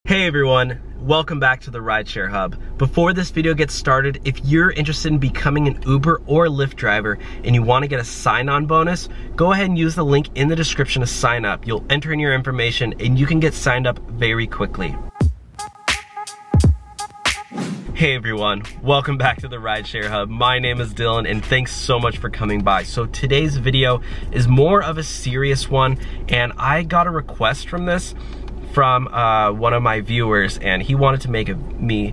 Hey everyone, welcome back to the Rideshare Hub. Before this video gets started, if you're interested in becoming an Uber or Lyft driver and you want to get a sign-on bonus, go ahead and use the link in the description to sign up. You'll enter in your information and you can get signed up very quickly. Hey everyone, welcome back to the Rideshare Hub. My name is Dylan and thanks so much for coming by. So today's video is more of a serious one, and I got a request from this from one of my viewers, and he wanted me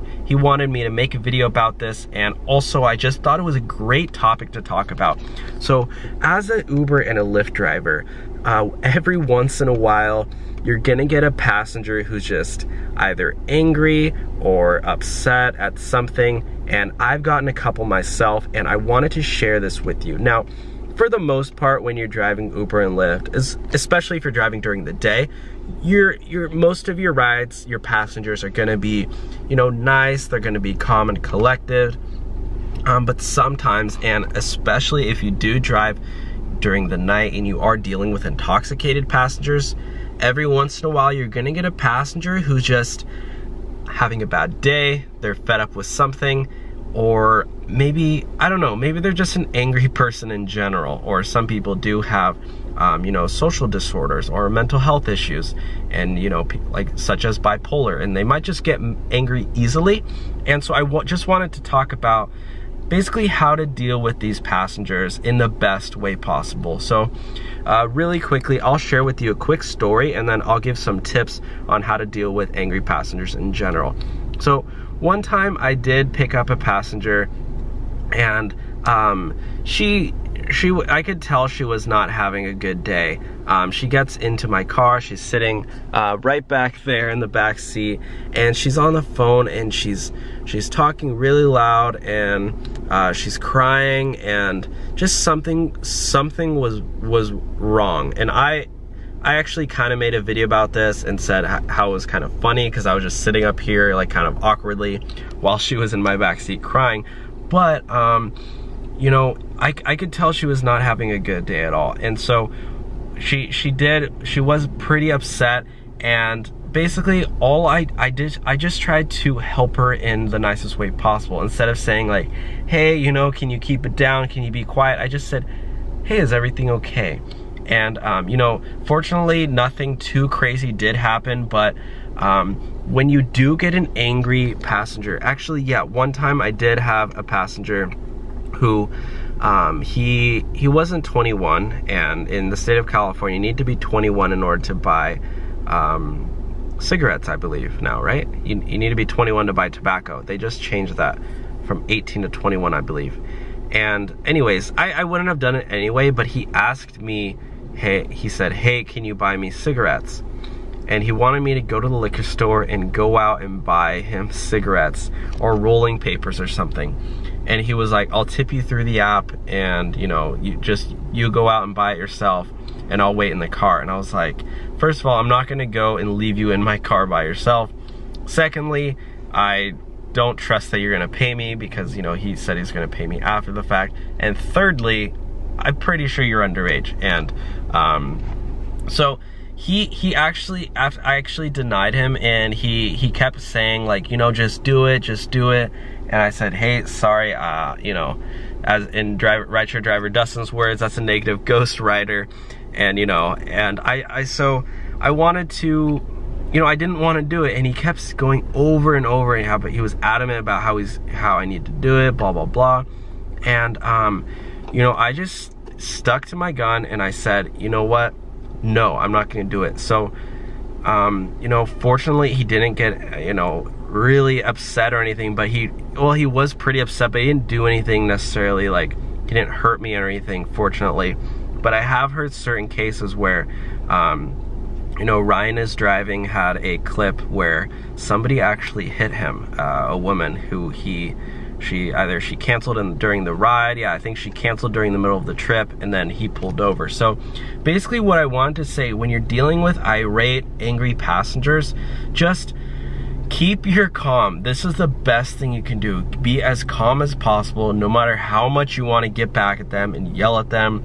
to make a video about this, and also I just thought it was a great topic to talk about. So as an Uber and a Lyft driver, every once in a while you're gonna get a passenger who's just either angry or upset at something, and I've gotten a couple myself, and I wanted to share this with you. Now, for the most part, when you're driving Uber and Lyft, especially if you're driving during the day, most of your rides, your passengers are gonna be, nice, they're gonna be calm and collected. But sometimes, and especially if you do drive during the night and you are dealing with intoxicated passengers, every once in a while you're gonna get a passenger who's just having a bad day, they're fed up with something, or maybe, I don't know, maybe they're just an angry person in general, or some people do have social disorders or mental health issues, and such as bipolar, and they might just get angry easily. And so I just wanted to talk about basically how to deal with these passengers in the best way possible. So really quickly, I'll share with you a quick story, and then I'll give some tips on how to deal with angry passengers in general. So one time I did pick up a passenger, and I could tell she was not having a good day. She gets into my car, she's sitting right back there in the back seat, and she's on the phone, and she's talking really loud, and she's crying, and just something was wrong. And I actually kind of made a video about this and said how it was kind of funny because I was just sitting up here like kind of awkwardly while she was in my back seat crying. But I could tell she was not having a good day at all. And so she was pretty upset, and basically all I just tried to help her in the nicest way possible. Instead of saying like, hey, can you keep it down? Can you be quiet? I just said, hey, is everything okay? And fortunately nothing too crazy did happen, but when you do get an angry passenger, actually, yeah, one time I did have a passenger who he wasn't 21, and in the state of California you need to be 21 in order to buy cigarettes, I believe now, right? You need to be 21 to buy tobacco. They just changed that from 18 to 21, I believe. And anyways, I wouldn't have done it anyway, but he asked me, he said, hey, can you buy me cigarettes? And he wanted me to go to the liquor store and go out and buy him cigarettes or rolling papers or something. And he was like, I'll tip you through the app, and you go out and buy it yourself, and I'll wait in the car. And I was like, first of all, I'm not gonna go and leave you in my car by yourself. Secondly, I don't trust that you're gonna pay me, because he said he's gonna pay me after the fact. And thirdly, I'm pretty sure you're underage. And so he actually, I actually denied him, and he kept saying like, just do it. And I said, hey, sorry, as in Rideshare driver Dustin's words, that's a negative ghost rider. And and I wanted to, I didn't want to do it, and he kept going over and over, and but he was adamant about how I need to do it, blah blah blah. And I just stuck to my gun, and I said, you know what, no, I'm not gonna do it. So fortunately he didn't get really upset or anything, but he was pretty upset, but he didn't do anything necessarily, like he didn't hurt me or anything, fortunately. But I have heard certain cases where Ryan Is Driving had a clip where somebody actually hit him, a woman who she canceled during the ride. Yeah, I think she canceled during the middle of the trip, and then he pulled over. So basically what I wanted to say, when you're dealing with irate, angry passengers, just keep your calm. This is the best thing you can do. Be as calm as possible, no matter how much you want to get back at them and yell at them.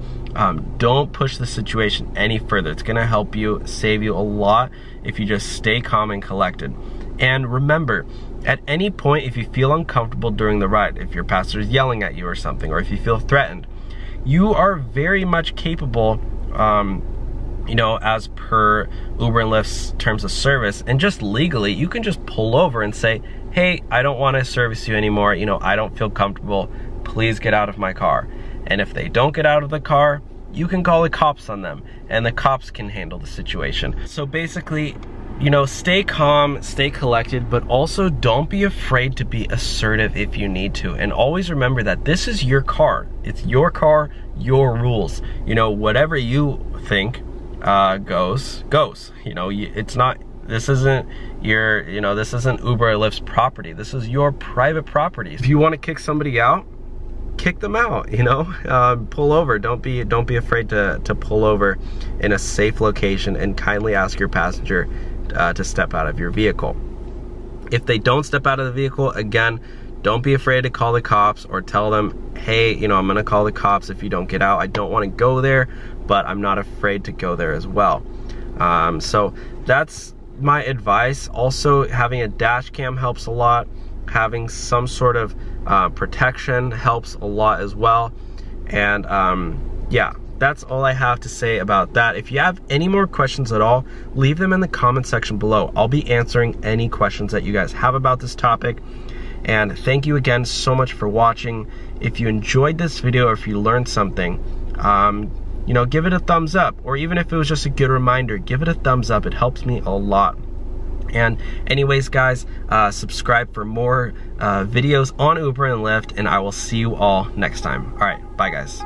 Don't push the situation any further. It's gonna help you, save you a lot if you just stay calm and collected. And remember, at any point, if you feel uncomfortable during the ride, if your passenger is yelling at you or something, or if you feel threatened, you are very much capable, you know, as per Uber and Lyft's terms of service, and just legally, you can just pull over and say, hey, I don't want to service you anymore, you know, I don't feel comfortable, please get out of my car. And if they don't get out of the car, you can call the cops on them, and the cops can handle the situation. So basically, you know, stay calm, stay collected, but also don't be afraid to be assertive if you need to. And always remember that this is your car. It's your car, your rules. You know, whatever you think goes. You know, it's not, this isn't your, you know, this isn't Uber or Lyft's property. This is your private property. If you want to kick somebody out, kick them out, you know, pull over. Don't be afraid to pull over in a safe location, and kindly ask your passenger to step out of your vehicle. If they don't step out of the vehicle, again, don't be afraid to call the cops or tell them, hey, you know, I'm gonna call the cops if you don't get out. I don't want to go there, but I'm not afraid to go there as well. So that's my advice. Also, having a dash cam helps a lot. Having some sort of protection helps a lot as well. And yeah, that's all I have to say about that. If you have any more questions at all, leave them in the comment section below. I'll be answering any questions that you guys have about this topic. And thank you again so much for watching. If you enjoyed this video, or if you learned something, you know, give it a thumbs up. Or even if it was just a good reminder, give it a thumbs up. It helps me a lot. And anyways, guys, subscribe for more videos on Uber and Lyft, and I will see you all next time. All right, bye guys.